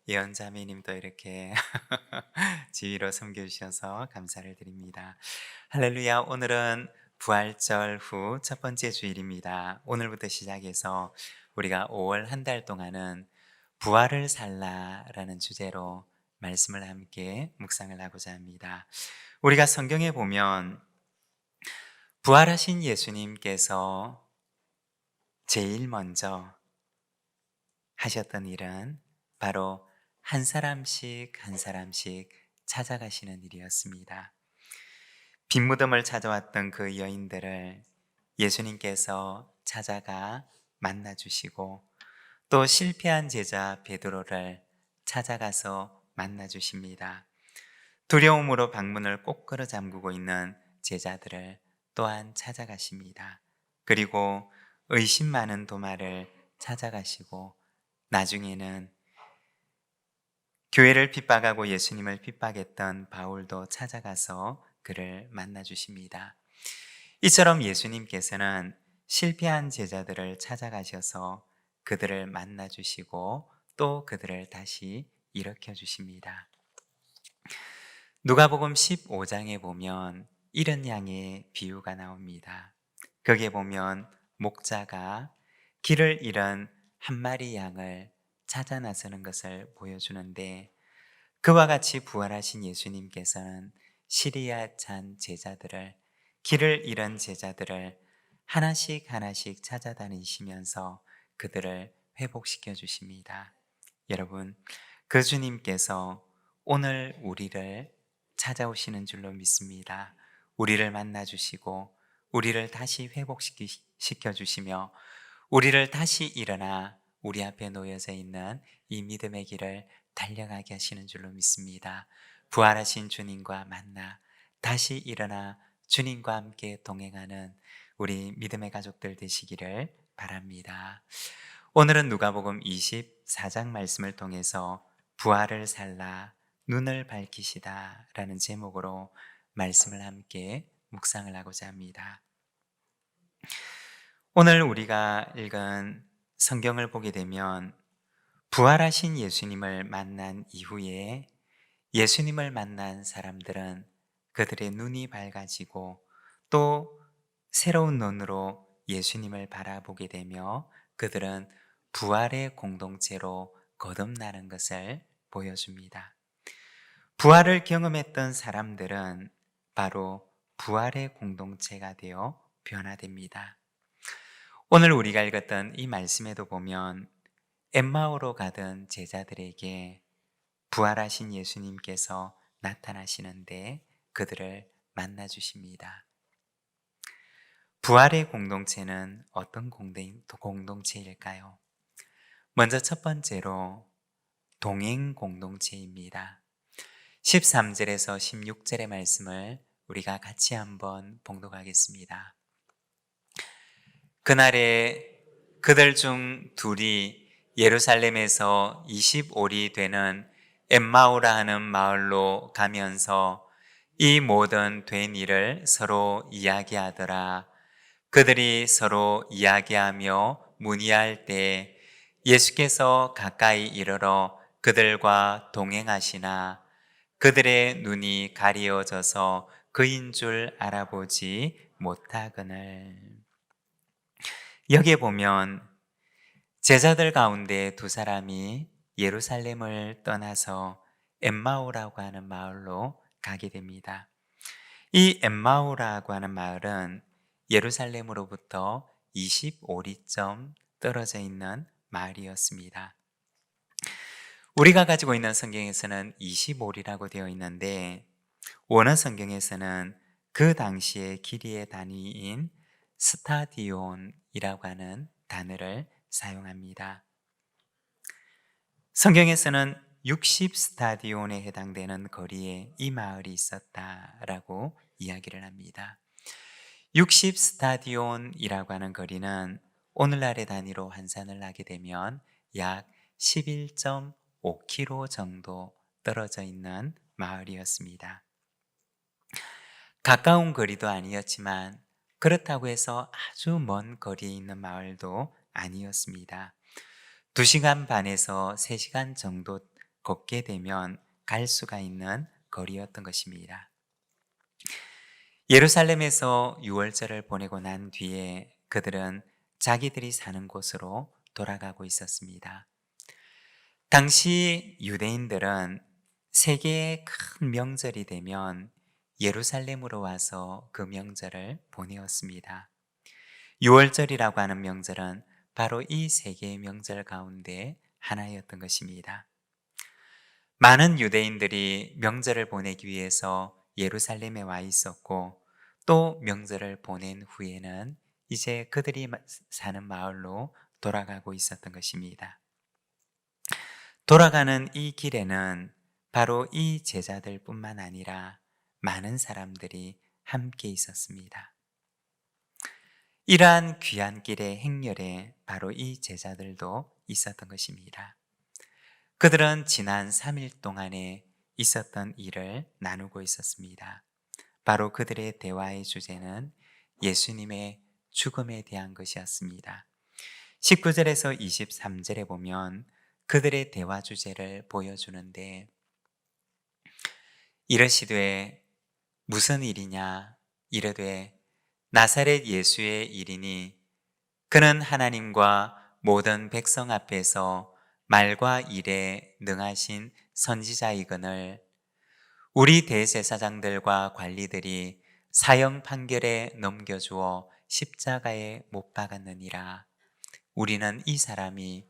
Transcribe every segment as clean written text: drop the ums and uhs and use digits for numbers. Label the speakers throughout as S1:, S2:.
S1: 예언자매님도 이렇게 지휘로 섬겨주셔서 감사를 드립니다. 할렐루야. 오늘은 부활절 후 첫 번째 주일입니다. 오늘부터 시작해서 우리가 5월 한 달 동안은 부활을 살라라는 주제로 말씀을 함께 묵상을 하고자 합니다. 우리가 성경에 보면 부활하신 예수님께서 제일 먼저 하셨던 일은 바로 한 사람씩 한 사람씩 찾아가시는 일이었습니다. 빈 무덤을 찾아왔던 그 여인들을 예수님께서 찾아가 만나주시고, 또 실패한 제자 베드로를 찾아가서 만나주십니다. 두려움으로 방문을 꼭 끌어 잠그고 있는 제자들을 또한 찾아가십니다. 그리고 의심 많은 도마를 찾아가시고, 나중에는 교회를 핍박하고 예수님을 핍박했던 바울도 찾아가서 그를 만나주십니다. 이처럼 예수님께서는 실패한 제자들을 찾아가셔서 그들을 만나주시고 또 그들을 다시 일으켜 주십니다. 누가복음 15장에 보면 이런 양의 비유가 나옵니다. 거기에 보면 목자가 길을 잃은 한 마리 양을 찾아 나서는 것을 보여주는데, 그와 같이 부활하신 예수님께서는 시리아 찬 제자들을, 길을 잃은 제자들을 하나씩 하나씩 찾아다니시면서 그들을 회복시켜 주십니다. 여러분, 그 주님께서 오늘 우리를 찾아오시는 줄로 믿습니다. 우리를 만나 주시고 우리를 다시 회복시켜 주시며 우리를 다시 일어나 우리 앞에 놓여져 있는 이 믿음의 길을 달려가게 하시는 줄로 믿습니다. 부활하신 주님과 만나 다시 일어나 주님과 함께 동행하는 우리 믿음의 가족들 되시기를 바랍니다. 오늘은 누가복음 24장 말씀을 통해서 부활을 살라 눈을 밝히시다 라는 제목으로 말씀을 함께 묵상을 하고자 합니다. 오늘 우리가 읽은 성경을 보게 되면 부활하신 예수님을 만난 이후에 예수님을 만난 사람들은 그들의 눈이 밝아지고 또 새로운 눈으로 예수님을 바라보게 되며 그들은 부활의 공동체로 거듭나는 것을 보여줍니다. 부활을 경험했던 사람들은 바로 부활의 공동체가 되어 변화됩니다. 오늘 우리가 읽었던 이 말씀에도 보면 엠마오로 가던 제자들에게 부활하신 예수님께서 나타나시는데 그들을 만나 주십니다. 부활의 공동체는 어떤 공동체일까요? 먼저 첫 번째로 동행 공동체입니다. 13절에서 16절의 말씀을 우리가 같이 한번 봉독하겠습니다. 그날에 그들 중 둘이 예루살렘에서 25리 되는 엠마오라 하는 마을로 가면서 이 모든 된 일을 서로 이야기하더라. 그들이 서로 이야기하며 문의할 때 예수께서 가까이 이르러 그들과 동행하시나 그들의 눈이 가리워져서 그인 줄 알아보지 못하거늘. 여기에 보면 제자들 가운데 두 사람이 예루살렘을 떠나서 엠마오라고 하는 마을로 가게 됩니다. 이 엠마오라고 하는 마을은 예루살렘으로부터 25리점 떨어져 있는 마을이었습니다. 우리가 가지고 있는 성경에서는 25리라고 되어 있는데 원어 성경에서는 그 당시의 길이의 단위인 스타디온이라고 하는 단어를 사용합니다. 성경에서는 60 스타디온에 해당되는 거리에 이 마을이 있었다라고 이야기를 합니다. 60 스타디온이라고 하는 거리는 오늘날의 단위로 환산을 하게 되면 약 11.5km 정도 떨어져 있는 마을이었습니다. 가까운 거리도 아니었지만 그렇다고 해서 아주 먼 거리에 있는 마을도 아니었습니다. 2시간 반에서 3시간 정도 걷게 되면 갈 수가 있는 거리였던 것입니다. 예루살렘에서 유월절을 보내고 난 뒤에 그들은 자기들이 사는 곳으로 돌아가고 있었습니다. 당시 유대인들은 세계의 큰 명절이 되면 예루살렘으로 와서 그 명절을 보내었습니다. 유월절이라고 하는 명절은 바로 이 세 개의 명절 가운데 하나였던 것입니다. 많은 유대인들이 명절을 보내기 위해서 예루살렘에 와 있었고 또 명절을 보낸 후에는 이제 그들이 사는 마을로 돌아가고 있었던 것입니다. 돌아가는 이 길에는 바로 이 제자들 뿐만 아니라 많은 사람들이 함께 있었습니다. 이러한 귀한 길의 행렬에 바로 이 제자들도 있었던 것입니다. 그들은 지난 3일 동안에 있었던 일을 나누고 있었습니다. 바로 그들의 대화의 주제는 예수님의 죽음에 대한 것이었습니다. 19절에서 23절에 보면 그들의 대화 주제를 보여주는데 이르시되 무슨 일이냐 이르되 나사렛 예수의 일이니 그는 하나님과 모든 백성 앞에서 말과 일에 능하신 선지자이거늘 우리 대제사장들과 관리들이 사형 판결에 넘겨주어 십자가에 못 박았느니라. 우리는 이 사람이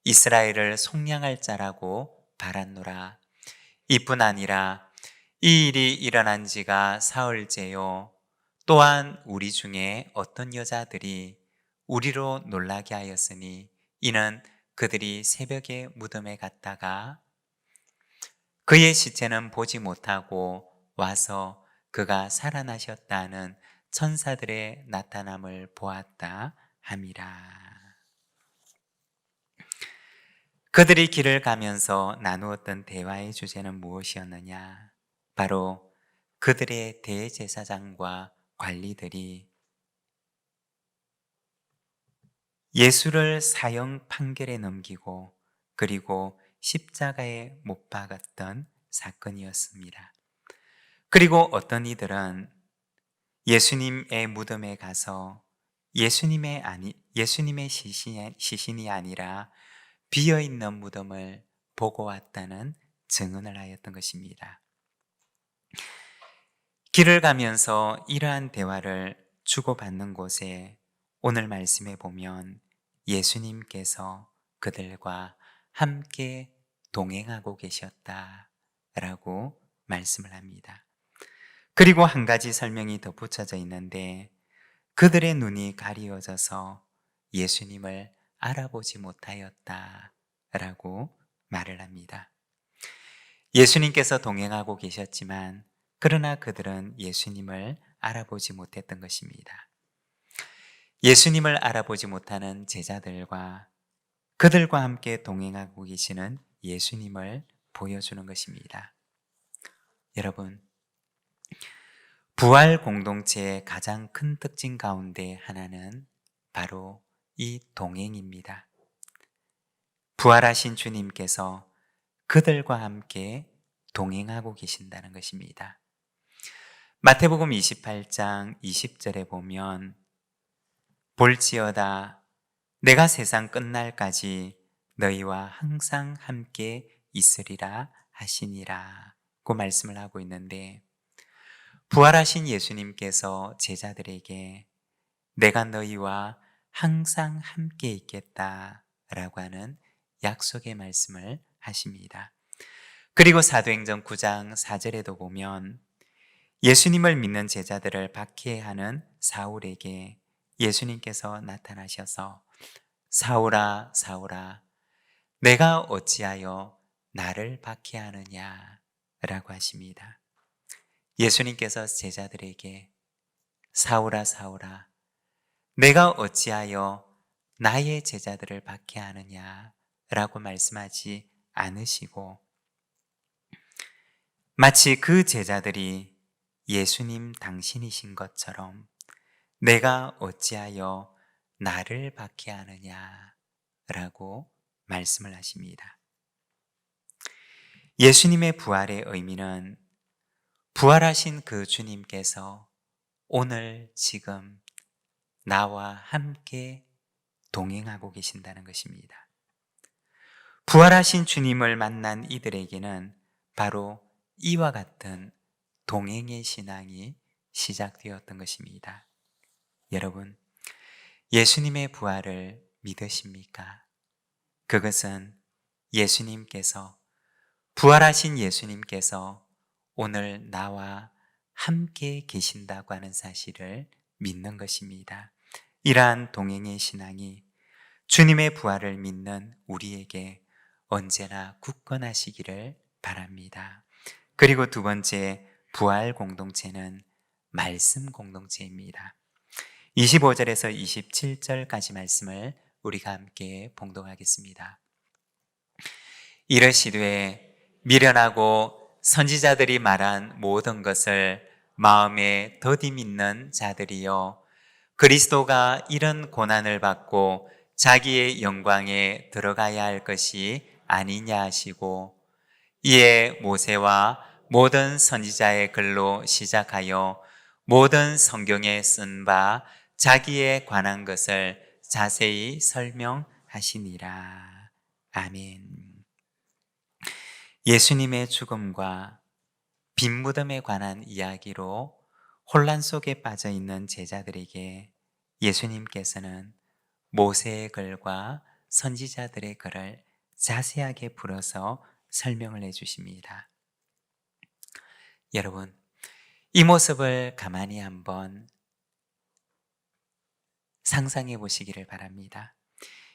S1: 이스라엘을 속량할 자라고 바랐노라. 이뿐 아니라 이 일이 일어난 지가 사흘째요. 또한 우리 중에 어떤 여자들이 우리로 놀라게 하였으니 이는 그들이 새벽에 무덤에 갔다가 그의 시체는 보지 못하고 와서 그가 살아나셨다는 천사들의 나타남을 보았다 함이라. 그들이 길을 가면서 나누었던 대화의 주제는 무엇이었느냐? 바로 그들의 대제사장과 관리들이 예수를 사형 판결에 넘기고 그리고 십자가에 못 박았던 사건이었습니다. 그리고 어떤 이들은 예수님의 무덤에 가서 예수님의 시신이 아니라 비어있는 무덤을 보고 왔다는 증언을 하였던 것입니다. 길을 가면서 이러한 대화를 주고받는 곳에 오늘 말씀에 보면 예수님께서 그들과 함께 동행하고 계셨다라고 말씀을 합니다. 그리고 한 가지 설명이 덧붙여져 있는데 그들의 눈이 가리워져서 예수님을 알아보지 못하였다라고 말을 합니다. 예수님께서 동행하고 계셨지만 그러나 그들은 예수님을 알아보지 못했던 것입니다. 예수님을 알아보지 못하는 제자들과 그들과 함께 동행하고 계시는 예수님을 보여주는 것입니다. 여러분, 부활 공동체의 가장 큰 특징 가운데 하나는 바로 이 동행입니다. 부활하신 주님께서 그들과 함께 동행하고 계신다는 것입니다. 마태복음 28장 20절에 보면 볼지어다 내가 세상 끝날까지 너희와 항상 함께 있으리라 하시니라 고 말씀을 하고 있는데 부활하신 예수님께서 제자들에게 내가 너희와 항상 함께 있겠다라고 하는 약속의 말씀을 하십니다. 그리고 사도행전 9장 4절에도 보면 예수님을 믿는 제자들을 박해하는 사울에게 예수님께서 나타나셔서 사울아 사울아 내가 어찌하여 나를 박해하느냐 라고 하십니다. 예수님께서 제자들에게 사울아 사울아 내가 어찌하여 나의 제자들을 박해하느냐 라고 말씀하지 않으시고 마치 그 제자들이 예수님 당신이신 것처럼 내가 어찌하여 나를 박해하느냐 라고 말씀을 하십니다. 예수님의 부활의 의미는 부활하신 그 주님께서 오늘 지금 나와 함께 동행하고 계신다는 것입니다. 부활하신 주님을 만난 이들에게는 바로 이와 같은 동행의 신앙이 시작되었던 것입니다. 여러분, 예수님의 부활을 믿으십니까? 그것은 예수님께서, 부활하신 예수님께서 오늘 나와 함께 계신다고 하는 사실을 믿는 것입니다. 이러한 동행의 신앙이 주님의 부활을 믿는 우리에게 언제나 굳건하시기를 바랍니다. 그리고 두 번째, 부활 공동체는 말씀 공동체입니다. 25절에서 27절까지 말씀을 우리가 함께 봉독하겠습니다. 이르시되 미련하고 선지자들이 말한 모든 것을 마음에 더디 믿는 자들이여, 그리스도가 이런 고난을 받고 자기의 영광에 들어가야 할 것이 아니냐 하시고, 이에 모세와 모든 선지자의 글로 시작하여 모든 성경에 쓴 바 자기에 관한 것을 자세히 설명하시니라. 아멘. 예수님의 죽음과 빈 무덤에 관한 이야기로 혼란 속에 빠져 있는 제자들에게 예수님께서는 모세의 글과 선지자들의 글을 자세하게 풀어서 설명을 해 주십니다. 여러분, 이 모습을 가만히 한번 상상해 보시기를 바랍니다.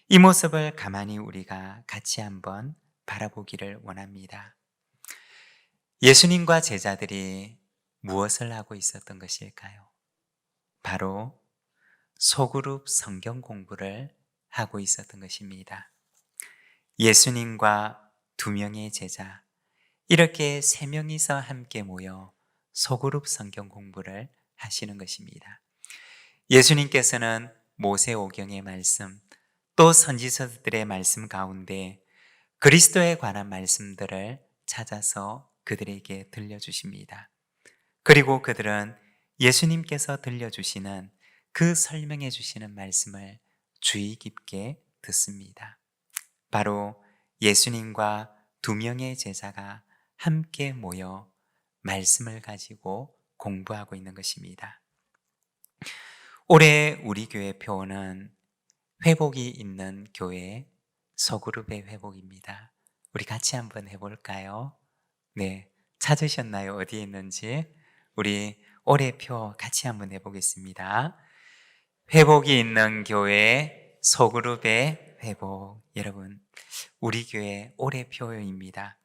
S1: 이 모습을 가만히 우리가 같이 한번 바라보기를 원합니다. 예수님과 제자들이 무엇을 하고 있었던 것일까요? 바로 소그룹 성경 공부를 하고 있었던 것입니다. 예수님과 2명의 제자, 이렇게 3명이서 함께 모여 소그룹 성경 공부를 하시는 것입니다. 예수님께서는 모세오경의 말씀, 또 선지서들의 말씀 가운데 그리스도에 관한 말씀들을 찾아서 그들에게 들려주십니다. 그리고 그들은 예수님께서 들려주시는, 그 설명해 주시는 말씀을 주의 깊게 듣습니다. 바로 예수님과 2명의 제자가 함께 모여 말씀을 가지고 공부하고 있는 것입니다. 올해 우리 교회 표어는 회복이 있는 교회, 소그룹의 회복입니다. 우리 같이 한번 해볼까요? 네, 찾으셨나요? 어디에 있는지? 우리 올해 표 같이 한번 해보겠습니다. 회복이 있는 교회, 소그룹의 회복. 여러분, 우리 교회 올해 표입니다.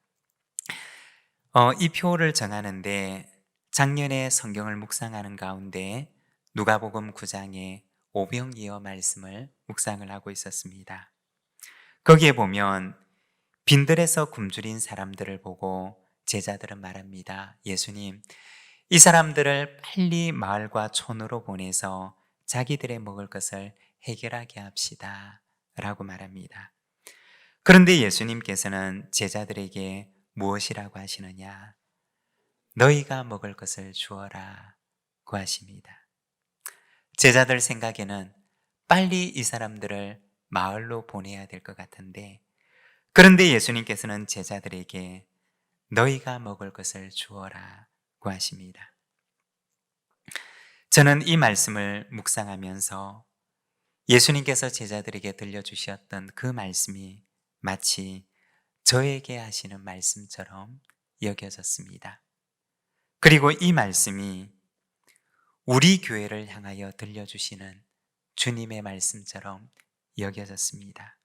S1: 이 표를 정하는데 작년에 성경을 묵상하는 가운데 누가복음 9장의 오병이어 말씀을 묵상을 하고 있었습니다. 거기에 보면 빈들에서 굶주린 사람들을 보고 제자들은 말합니다. 예수님, 이 사람들을 빨리 마을과 촌으로 보내서 자기들의 먹을 것을 해결하게 합시다 라고 말합니다. 그런데 예수님께서는 제자들에게 무엇이라고 하시느냐? 너희가 먹을 것을 주어라 고 하십니다. 제자들 생각에는 빨리 이 사람들을 마을로 보내야 될 것 같은데, 그런데 예수님께서는 제자들에게 너희가 먹을 것을 주어라 고 하십니다. 저는 이 말씀을 묵상하면서 예수님께서 제자들에게 들려주셨던 그 말씀이 마치 저에게 하시는 말씀처럼 여겨졌습니다. 그리고 이 말씀이 우리 교회를 향하여 들려주시는 주님의 말씀처럼 여겨졌습니다.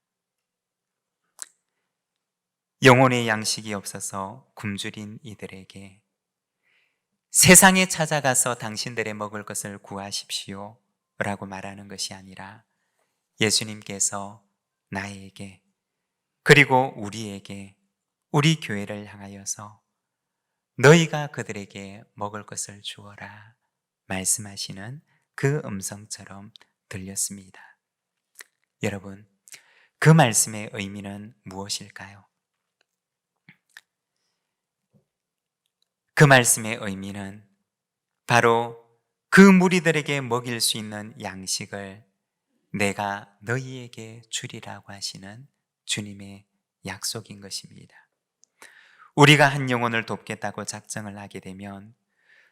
S1: 영혼의 양식이 없어서 굶주린 이들에게 세상에 찾아가서 당신들의 먹을 것을 구하십시오 라고 말하는 것이 아니라 예수님께서 나에게, 그리고 우리에게, 우리 교회를 향하여서 너희가 그들에게 먹을 것을 주어라 말씀하시는 그 음성처럼 들렸습니다. 여러분, 그 말씀의 의미는 무엇일까요? 그 말씀의 의미는 바로 그 무리들에게 먹일 수 있는 양식을 내가 너희에게 주리라고 하시는 주님의 약속인 것입니다. 우리가 한 영혼을 돕겠다고 작정을 하게 되면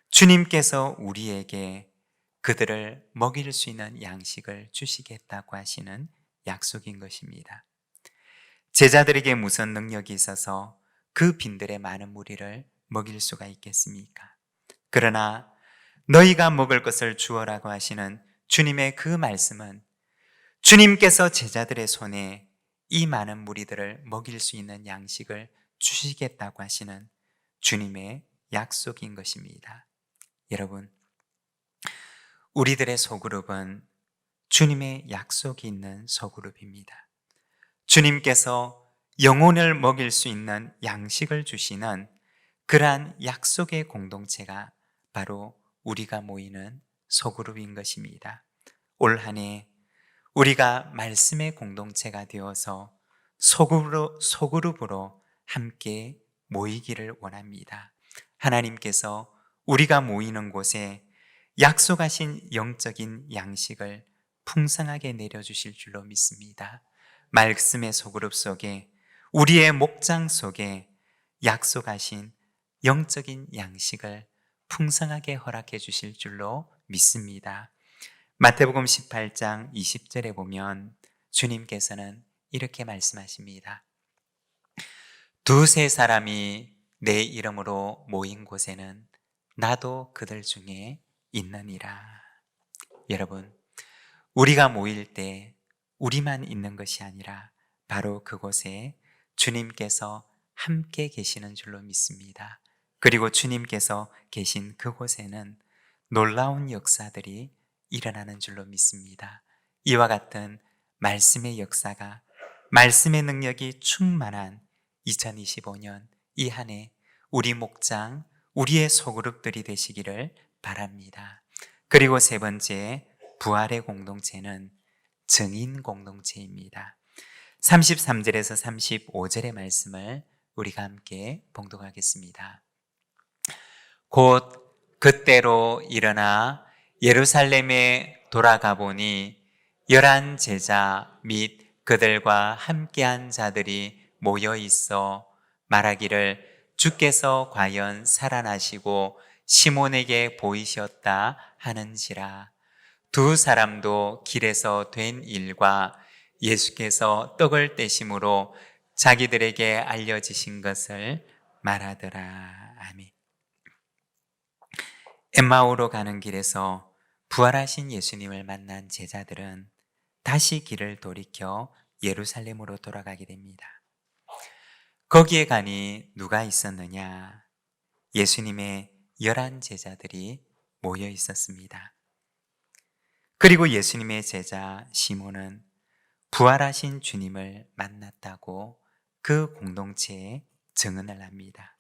S1: 주님께서 우리에게 그들을 먹일 수 있는 양식을 주시겠다고 하시는 약속인 것입니다. 제자들에게 무슨 능력이 있어서 그 빈들의 많은 무리를 먹일 수가 있겠습니까? 그러나 너희가 먹을 것을 주어라고 하시는 주님의 그 말씀은 주님께서 제자들의 손에 이 많은 무리들을 먹일 수 있는 양식을 주시겠다고 하시는 주님의 약속인 것입니다. 여러분, 우리들의 소그룹은 주님의 약속이 있는 소그룹입니다. 주님께서 영혼을 먹일 수 있는 양식을 주시는 그러한 약속의 공동체가 바로 우리가 모이는 소그룹인 것입니다. 올 한 해 우리가 말씀의 공동체가 되어서 소그룹으로 함께 모이기를 원합니다. 하나님께서 우리가 모이는 곳에 약속하신 영적인 양식을 풍성하게 내려주실 줄로 믿습니다. 말씀의 소그룹 속에, 우리의 목장 속에 약속하신 영적인 양식을 풍성하게 허락해 주실 줄로 믿습니다. 마태복음 18장 20절에 보면 주님께서는 이렇게 말씀하십니다. 두세 사람이 내 이름으로 모인 곳에는 나도 그들 중에 있느니라. 여러분, 우리가 모일 때 우리만 있는 것이 아니라 바로 그곳에 주님께서 함께 계시는 줄로 믿습니다. 그리고 주님께서 계신 그곳에는 놀라운 역사들이 일어나는 줄로 믿습니다. 이와 같은 말씀의 역사가, 말씀의 능력이 충만한 2025년 이 한 해 우리 목장, 우리의 소그룹들이 되시기를 바랍니다. 그리고 세 번째, 부활의 공동체는 증인 공동체입니다. 33절에서 35절의 말씀을 우리가 함께 봉독하겠습니다. 곧 그때로 일어나 예루살렘에 돌아가 보니 11 제자 및 그들과 함께한 자들이 모여 있어 말하기를 주께서 과연 살아나시고 시몬에게 보이셨다 하는지라. 두 사람도 길에서 된 일과 예수께서 떡을 떼심으로 자기들에게 알려지신 것을 말하더라. 아멘. 엠마오로 가는 길에서 부활하신 예수님을 만난 제자들은 다시 길을 돌이켜 예루살렘으로 돌아가게 됩니다. 거기에 가니 누가 있었느냐? 예수님의 11 제자들이 모여 있었습니다. 그리고 예수님의 제자 시몬은 부활하신 주님을 만났다고 그 공동체에 증언을 합니다.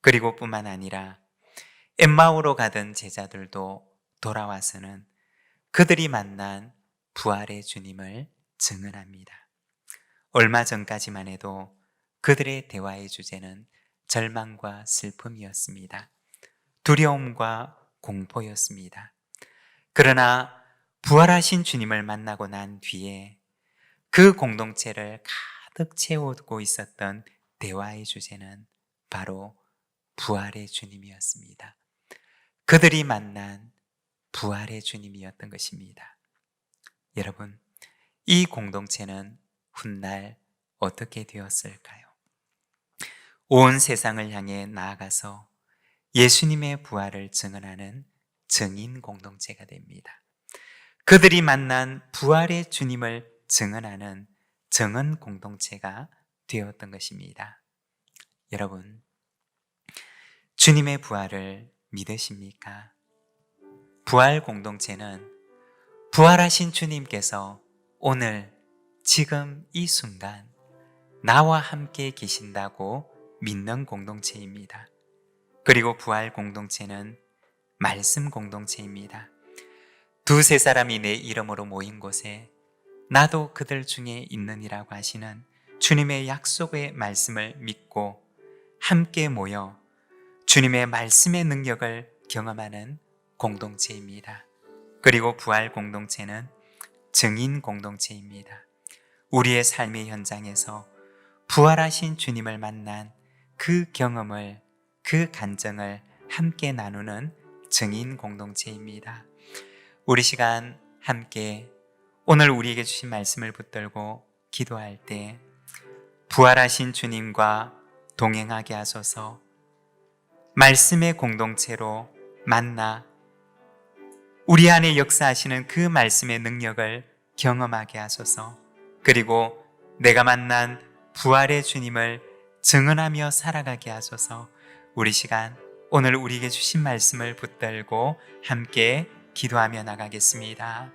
S1: 그리고 뿐만 아니라 엠마오로 가던 제자들도 돌아와서는 그들이 만난 부활의 주님을 증언합니다. 얼마 전까지만 해도 그들의 대화의 주제는 절망과 슬픔이었습니다. 두려움과 공포였습니다. 그러나 부활하신 주님을 만나고 난 뒤에 그 공동체를 가득 채우고 있었던 대화의 주제는 바로 부활의 주님이었습니다. 그들이 만난 부활의 주님이었던 것입니다. 여러분, 이 공동체는 훗날 어떻게 되었을까요? 온 세상을 향해 나아가서 예수님의 부활을 증언하는 증인 공동체가 됩니다. 그들이 만난 부활의 주님을 증언하는 증언 공동체가 되었던 것입니다. 여러분, 주님의 부활을 믿으십니까? 부활 공동체는 부활하신 주님께서 오늘 지금 이 순간 나와 함께 계신다고 믿는 공동체입니다. 그리고 부활 공동체는 말씀 공동체입니다. 두세 사람이 내 이름으로 모인 곳에 나도 그들 중에 있느니라고 하시는 주님의 약속의 말씀을 믿고 함께 모여 주님의 말씀의 능력을 경험하는 공동체입니다. 그리고 부활 공동체는 증인 공동체입니다. 우리의 삶의 현장에서 부활하신 주님을 만난 그 경험을, 그 간증을 함께 나누는 증인 공동체입니다. 우리 시간 함께 오늘 우리에게 주신 말씀을 붙들고 기도할 때 부활하신 주님과 동행하게 하소서, 말씀의 공동체로 만나 우리 안에 역사하시는 그 말씀의 능력을 경험하게 하소서, 그리고 내가 만난 부활의 주님을 증언하며 살아가게 하소서. 우리 시간 오늘 우리에게 주신 말씀을 붙들고 함께 기도하며 나가겠습니다.